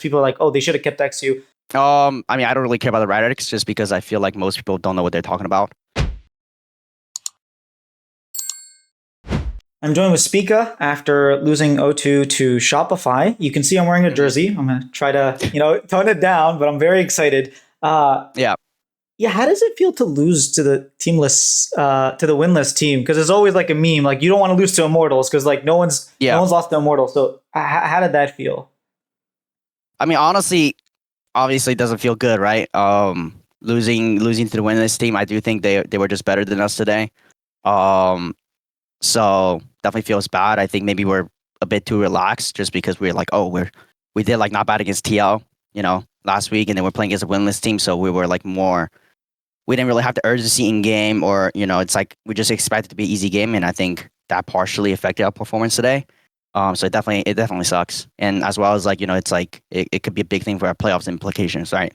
people are like, oh, they should have kept Exyu. I mean, I don't really care about the Radix just because I feel like most people don't know what they're talking about. I'm joined with Spica after losing 0-2 to Shopify. You can see I'm wearing a jersey. I'm going to try to, tone it down, but I'm very excited. Yeah. Yeah, how does it feel to lose to the to the winless team? Because it's always like a meme, like you don't want to lose to Immortals because like no one's lost to Immortals. So how did that feel? I mean, honestly, obviously it doesn't feel good, right? Losing to the winless team, I do think they were just better than us today. So definitely feels bad. I think maybe we're a bit too relaxed just because we're like, we did like not bad against TL, last week, and then we're playing against a winless team, so we were like more. We didn't really have the urgency in game, or it's like we just expect it to be an easy game, and I think that partially affected our performance today. So it definitely sucks, and as well as like it's like it could be a big thing for our playoffs implications, right?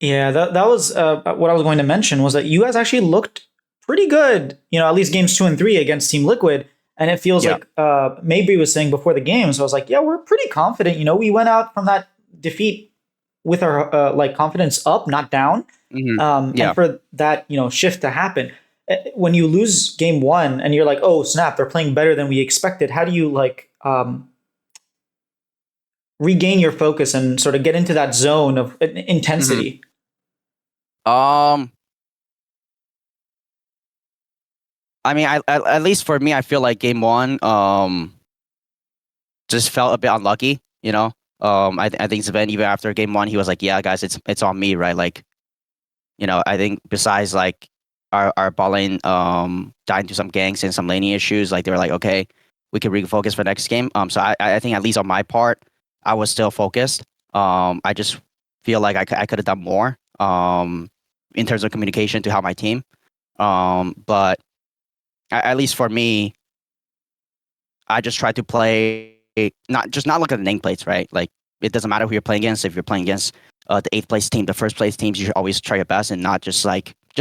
Yeah, that was what I was going to mention was that you guys actually looked pretty good, at least games 2 and 3 against Team Liquid. And it feels like Maybe was saying before the game. So I was like, yeah, we're pretty confident. We went out from that defeat with our confidence up, not down. And for that, shift to happen, when you lose game 1 and you're like, oh snap, they're playing better than we expected. How do you regain your focus and sort of get into that zone of intensity? I mean, at least for me, I feel like game 1 just felt a bit unlucky. I think Sven, even after game 1, he was like, yeah, guys, it's on me, right? Like, I think besides like our bot lane dying to some ganks and some laning issues, like they were like, okay, we can refocus for next game. So I think at least on my part, I was still focused. I just feel like I could have done more in terms of communication to help my team. But at least for me, I just try to play not look at the nameplates, right? Like it doesn't matter who you're playing against. If you're playing against the 8th place team, the 1st place teams, you should always try your best and not just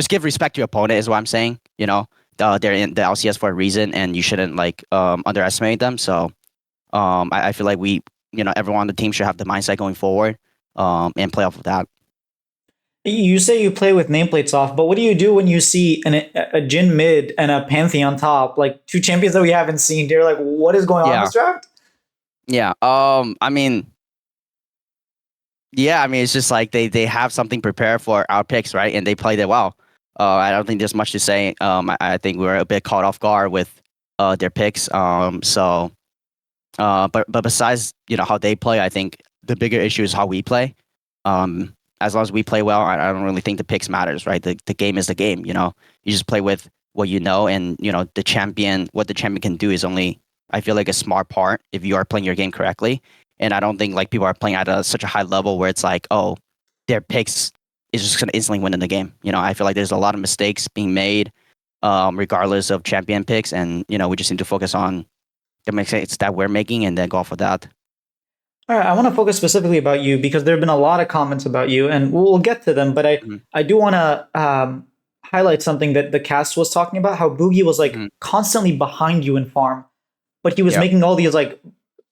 give respect to your opponent is what I'm saying. They're in the LCS for a reason, and you shouldn't underestimate them. So I feel like everyone on the team should have the mindset going forward and play off of that. You say you play with nameplates off, but what do you do when you see a Jhin mid and a Pantheon top, like 2 champions that we haven't seen? You're like, what is going on this draft? Yeah. I mean, it's just like they have something prepared for our picks, right? And they played it well. I don't think there's much to say. I think we were a bit caught off guard with their picks. But besides, how they play, I think the bigger issue is how we play. As long as we play well, I don't really think the picks matters, right? The game is the game. You just play with what you know, and what the champion can do is only, I feel like, a smart part if you are playing your game correctly. And I don't think like people are playing at such a high level where it's like, oh, their picks is just gonna instantly win in the game. I feel like there's a lot of mistakes being made, regardless of champion picks, and we just need to focus on the mistakes that we're making and then go off with that. All right, I want to focus specifically about you because there have been a lot of comments about you, and we'll get to them. But I do want to highlight something that the cast was talking about: how Boogie was constantly behind you in farm, but he was making all these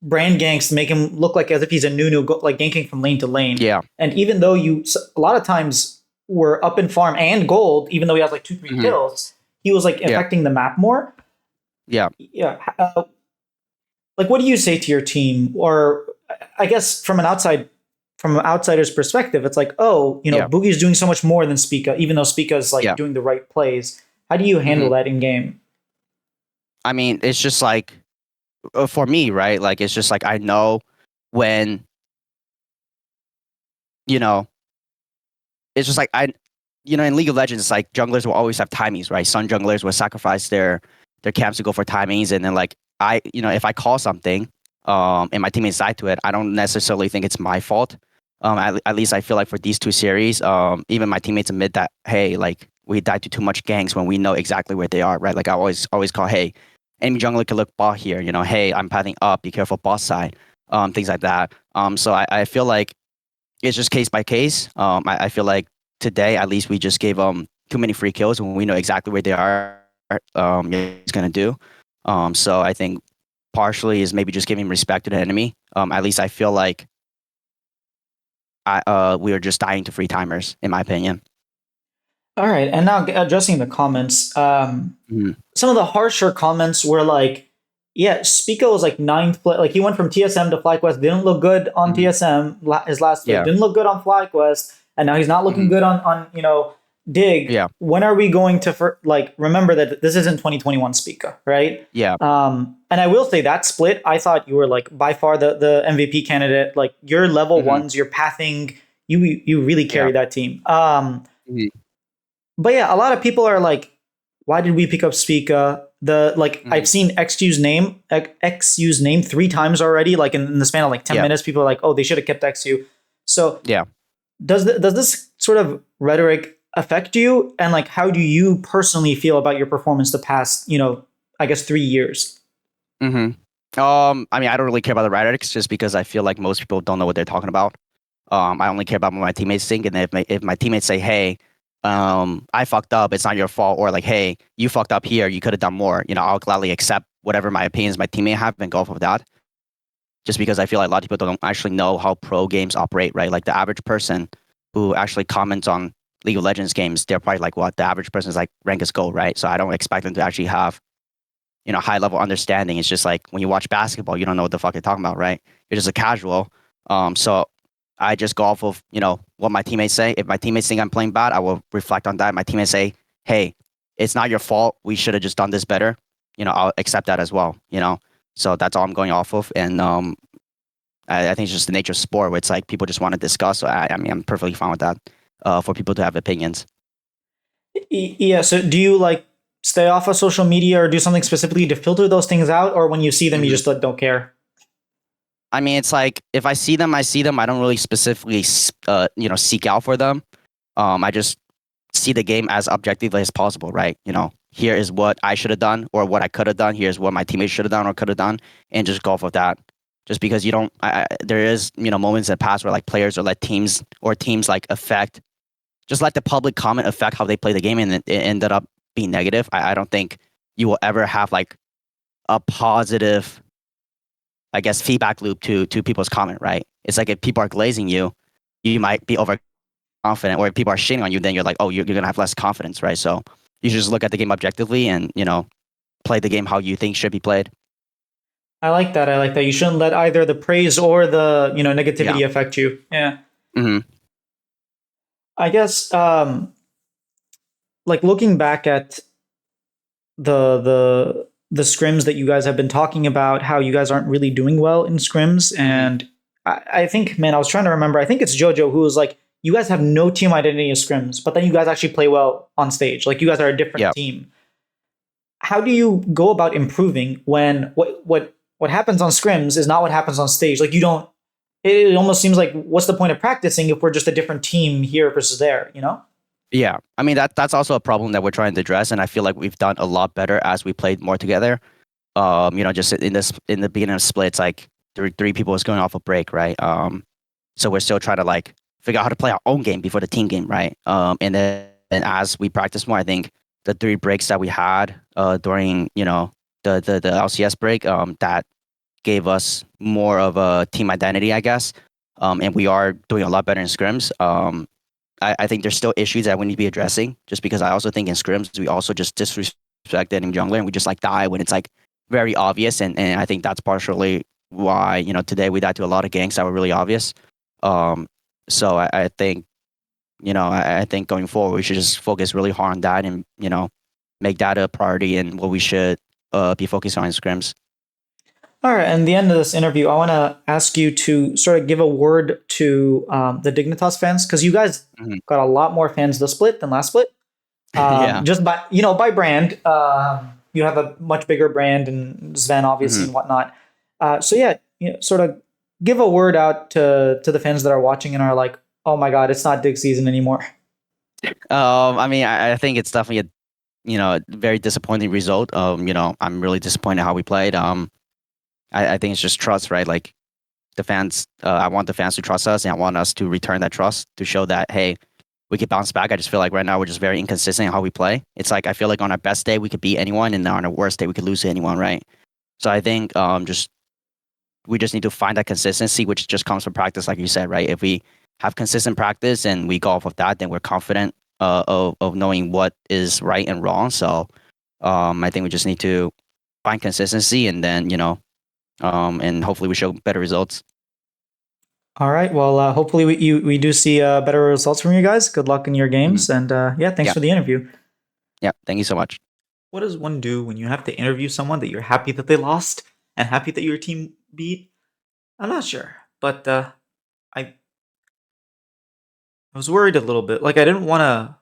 brand ganks to make him look like as if he's a Nunu, like ganking from lane to lane. Yeah. And even though a lot of times were up in farm and gold, even though he has 2-3 kills, he was affecting the map more. Yeah. Yeah. What do you say to your team? Or I guess from an outsider's perspective, it's like, Boogie's doing so much more than Spica, even though Spica is doing the right plays. How do you handle that in game? I mean, it's just like, for me, right? Like, it's just like I know when, it's just like in League of Legends, it's like junglers will always have timings, right? Sun junglers will sacrifice their camps to go for timings, and then if I call something, and my teammates die to it, I don't necessarily think it's my fault. At least I feel like for these 2 series, even my teammates admit that, hey, like we died to too much ganks when we know exactly where they are, right? Like I always call, hey, enemy jungler could look bot here, hey, I'm pathing up, be careful bot side, things like that. So I feel like it's just case by case. I feel like today, at least we just gave too many free kills when we know exactly where they are, it's going to do. So I think partially is maybe just giving respect to the enemy. At least I feel like we were just dying to free timers, in my opinion. All right, and now addressing the comments. Mhm. Some of the harsher comments were like, yeah, Spica was like ninth place. Like he went from TSM to FlyQuest, didn't look good on Mhm. TSM. His last split Yeah. didn't look good on FlyQuest, and now he's not looking Mhm. good on Dig. Yeah. When are we going to like remember that this isn't 2021 Spica, right? Yeah. And I will say that split, I thought you were like by far the MVP candidate. Like your level Mhm. ones, your pathing, you really Yeah. carry that team. Mhm. But yeah, a lot of people are like, why did we pick up Spica? The like I've Mhm. seen XU's name 3 times already, like in the span of like 10 Yeah. minutes. People are like, oh, they should have kept XU. So Yeah. does this sort of rhetoric affect you? And like how do you personally feel about your performance the past, I guess 3 years? Mhm. I mean, I don't really care about the rhetorics just because I feel like most people don't know what they're talking about. I only care about what my teammates think, and if my teammates say, "Hey, I fucked up. It's not your fault," or like, "Hey, you fucked up here. You could have done more," I'll gladly accept whatever my opinions my teammate have and go off of that. Just because I feel like a lot of people don't actually know how pro games operate, right? Like the average person who actually comments on League of Legends games, they're probably like, "What?" The average person is like rank is gold, right? So I don't expect them to actually have high level understanding. It's just like when you watch basketball, you don't know what the fuck you're talking about, right? You're just a casual. So I just go off of what my teammates say. If my teammates think I'm playing bad, I will reflect on that. My teammates say, "Hey, it's not your fault. We should have just done this better." I'll accept that as well. So that's all I'm going off of, and I think it's just the nature of sport where it's like people just want to discuss. So I mean, I'm perfectly fine with that. For people to have opinions. Yeah. So do you like stay off of social media or do something specifically to filter those things out, or when you see them, you Mhm. just like, don't care? I mean, it's like if I see them, I see them. I don't really specifically, seek out for them. I just see the game as objectively as possible, right? Here is what I should have done or what I could have done. Here's what my teammates should have done or could have done, and just go off of that. Just because you don't, there is moments that pass where like players or let teams like affect, just let the public comment affect how they play the game, and it ended up being negative. I don't think you will ever have like a positive, I guess, feedback loop to people's comment, right? It's like if people are glazing you, you might be overconfident, or if people are shitting on you, then you're like, oh, you're gonna have less confidence, right? So you should just look at the game objectively and play the game how you think should be played. I like that. I like that. You shouldn't let either the praise or the Yeah. negativity affect you. Yeah. Hmm. I guess like looking back at the scrims that you guys have been talking about, how you guys aren't really doing well in scrims, Hmm. and I think, man, I was trying to remember. I think it's JoJo who was like, you guys have no team identity as scrims, but then you guys actually play well on stage. Like you guys are a different Yeah. team. How do you go about improving when what happens on scrims is not what happens on stage? Like you don't. It almost seems like what's the point of practicing if we're just a different team here versus there? You know? Yeah. I mean that's also a problem that we're trying to address, and I feel like we've done a lot better as we played more together. Just in the beginning of splits, like three people was going off a break, right? So we're still trying to like figure out how to play our own game before the team game, right? And as we practice more, I think the 3 breaks that we had during the LCS break, that gave us more of a team identity, I guess. And we are doing a lot better in scrims. I think there's still issues that we need to be addressing, just because I also think in scrims we also just disrespect the enemy jungler, and we just like die when it's like very obvious, and I think that's partially why today we died to a lot of ganks that were really obvious. Um, so I think I think going forward we should just focus really hard on that, and make that a priority and what we should be focused on in scrims. All right, and the end of this interview, I want to ask you to sort of give a word to the Dignitas fans because you guys Mhm. got a lot more fans this split than last split. Yeah. Just by by brand, you have a much bigger brand and Sven obviously Hmm. and whatnot. So yeah, sort of give a word out to the fans that are watching and are like, oh my god, it's not dig season anymore. I mean, I think it's definitely a very disappointing result. I'm really disappointed how we played. I think it's just trust, right? Like the fans, I want the fans to trust us, and I want us to return that trust to show that, hey, we could bounce back. I just feel like right now we're just very inconsistent in how we play. It's like I feel like on our best day we could beat anyone, and on our worst day we could lose to anyone, right? So I think just we just need to find that consistency, which just comes from practice, like you said, right? If we have consistent practice and we go off of that, then we're confident of knowing what is right and wrong. So I think we just need to find consistency, and then and hopefully we show better results. All right. Well, hopefully we do see better results from you guys. Good luck in your games, and yeah, thanks Yeah, for the interview. yeah. Thank you so much. What does one do when you have to interview someone that you're happy that they lost and happy that your team beat? I'm not sure, but I I was worried a little bit. Like I didn't want to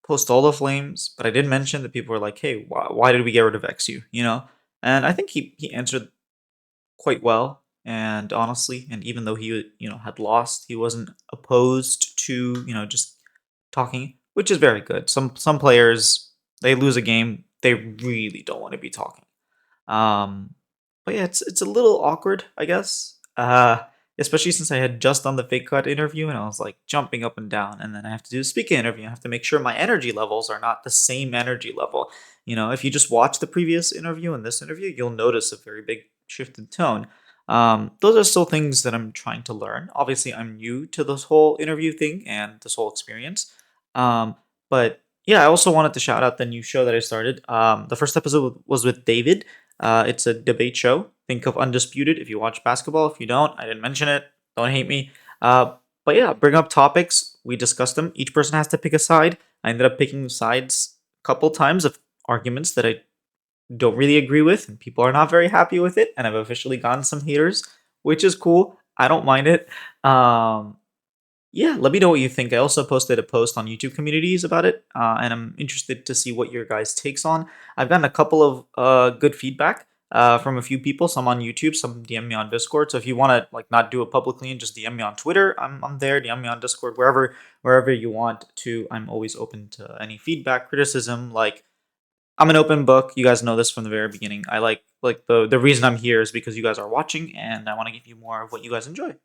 post all the flames, but I did mention that people were like, "Hey, why did we get rid of Exyu?" You know, and I think he answered quite well and honestly. And even though he had lost, he wasn't opposed to just talking, which is very good. Some players, they lose a game, they really don't want to be talking. Um, but yeah, it's a little awkward, I guess. Especially since I had just done the fake cut interview and I was like jumping up and down, and then I have to do a speaking interview. I have to make sure my energy levels are not the same energy level. If you just watch the previous interview and this interview, you'll notice a very big shift in tone. Those are still things that I'm trying to learn. Obviously, I'm new to this whole interview thing and this whole experience. But yeah, I also wanted to shout out the new show that I started. The first episode was with David. It's a debate show. Think of Undisputed if you watch basketball. If you don't, I didn't mention it. Don't hate me. But yeah, bring up topics. We discuss them. Each person has to pick a side. I ended up picking sides a couple times of arguments that I don't really agree with, and people are not very happy with it. And I've officially gotten some haters, which is cool. I don't mind it. Yeah, let me know what you think. I also posted a post on YouTube communities about it, and I'm interested to see what your guys' takes on. I've gotten a couple of good feedback from a few people, some on YouTube, some DM me on Discord. So if you want to like not do it publicly and just DM me on Twitter, I'm there. DM me on Discord, wherever you want to. I'm always open to any feedback, criticism. Like I'm an open book. You guys know this from the very beginning. I like the reason I'm here is because you guys are watching, and I want to give you more of what you guys enjoy.